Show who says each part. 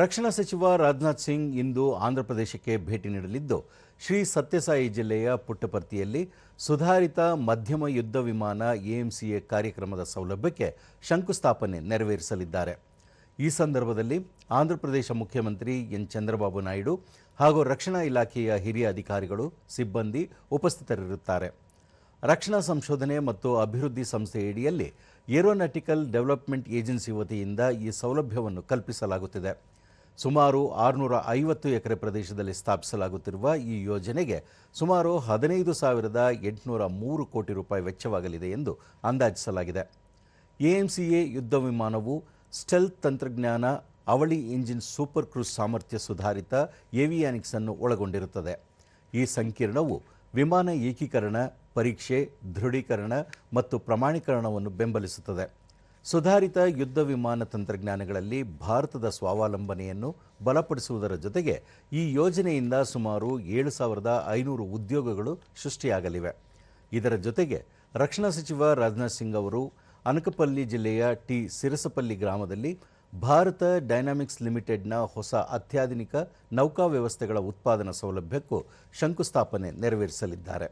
Speaker 1: ರಕ್ಷಣಾ ಸಚಿವ ರಾಜನಾಥ್ ಸಿಂಗ್ ಇಂದು ಆಂಧ್ರಪ್ರದೇಶಕ್ಕೆ ಭೇಟಿ ನೀಡಲಿದ್ದು, ಶ್ರೀ ಸತ್ಯಸಾಯಿ ಜಿಲ್ಲೆಯ ಪುಟ್ಟಪರ್ತಿಯಲ್ಲಿ ಸುಧಾರಿತ ಮಧ್ಯಮ ಯುದ್ಧ ವಿಮಾನ ಎಎಂಸಿಎ ಕಾರ್ಯಕ್ರಮದ ಸೌಲಭ್ಯಕ್ಕೆ ಶಂಕುಸ್ಥಾಪನೆ ನೆರವೇರಿಸಲಿದ್ದಾರೆ. ಈ ಸಂದರ್ಭದಲ್ಲಿ ಆಂಧ್ರಪ್ರದೇಶ ಮುಖ್ಯಮಂತ್ರಿ ಎನ್ ಚಂದ್ರಬಾಬು ನಾಯ್ಡು ಹಾಗೂ ರಕ್ಷಣಾ ಇಲಾಖೆಯ ಹಿರಿಯ ಅಧಿಕಾರಿಗಳು, ಸಿಬ್ಬಂದಿ ಉಪಸ್ಥಿತರಿರುತ್ತಾರೆ. ರಕ್ಷಣಾ ಸಂಶೋಧನೆ ಮತ್ತು ಅಭಿವೃದ್ಧಿ ಸಂಸ್ಥೆಯಡಿಯಲ್ಲಿ ಏರೋನಾಟಿಕಲ್ ಡೆವಲಪ್ಮೆಂಟ್ ಏಜೆನ್ಸಿ ವತಿಯಿಂದ ಈ ಸೌಲಭ್ಯವನ್ನು ಕಲ್ಪಿಸಲಾಗುತ್ತಿದೆ. ಸುಮಾರು 650 ಎಕರೆ ಪ್ರದೇಶದಲ್ಲಿ ಸ್ಥಾಪಿಸಲಾಗುತ್ತಿರುವ ಈ ಯೋಜನೆಗೆ ಸುಮಾರು 15,803 ಕೋಟಿ ರೂಪಾಯಿ ವೆಚ್ಚವಾಗಲಿದೆ ಎಂದು ಅಂದಾಜಿಸಲಾಗಿದೆ. ಎಎಂಸಿಎ ಯುದ್ಧ ವಿಮಾನವು ಸ್ಟೆಲ್ತ್ ತಂತ್ರಜ್ಞಾನ, ಅವಳಿ ಇಂಜಿನ್, ಸೂಪರ್ ಕ್ರೂಸ್ ಸಾಮರ್ಥ್ಯ, ಸುಧಾರಿತ ಏವಿಯಾನಿಕ್ಸ್ ಅನ್ನು ಒಳಗೊಂಡಿರುತ್ತದೆ. ಈ ಸಂಕೀರ್ಣವು ವಿಮಾನ ಏಕೀಕರಣ, ಪರೀಕ್ಷೆ, ದೃಢೀಕರಣ ಮತ್ತು ಪ್ರಮಾಣೀಕರಣವನ್ನು ಬೆಂಬಲಿಸುತ್ತದೆ. ಸುಧಾರಿತ ಯುದ್ಧ ವಿಮಾನ ತಂತ್ರಜ್ಞಾನಗಳಲ್ಲಿ ಭಾರತದ ಸ್ವಾವಲಂಬನೆಯನ್ನು ಬಲಪಡಿಸುವುದರ ಜೊತೆಗೆ ಈ ಯೋಜನೆಯಿಂದ ಸುಮಾರು 7,500 ಉದ್ಯೋಗಗಳು ಸೃಷ್ಟಿಯಾಗಲಿವೆ. ಇದರ ಜೊತೆಗೆ ರಕ್ಷಣಾ ಸಚಿವ ರಾಜನಾಥ್ ಸಿಂಗ್ ಅವರು ಅನಕಪಲ್ಲಿ ಜಿಲ್ಲೆಯ ಟಿ ಸಿರಸಪಲ್ಲಿ ಗ್ರಾಮದಲ್ಲಿ ಭಾರತ ಡೈನಾಮಿಕ್ಸ್ ಲಿಮಿಟೆಡ್ನ ಹೊಸ ಅತ್ಯಾಧುನಿಕ ನೌಕಾ ವ್ಯವಸ್ಥೆಗಳ ಉತ್ಪಾದನಾ ಸೌಲಭ್ಯಕ್ಕೂ ಶಂಕುಸ್ಥಾಪನೆ ನೆರವೇರಿಸಲಿದ್ದಾರೆ.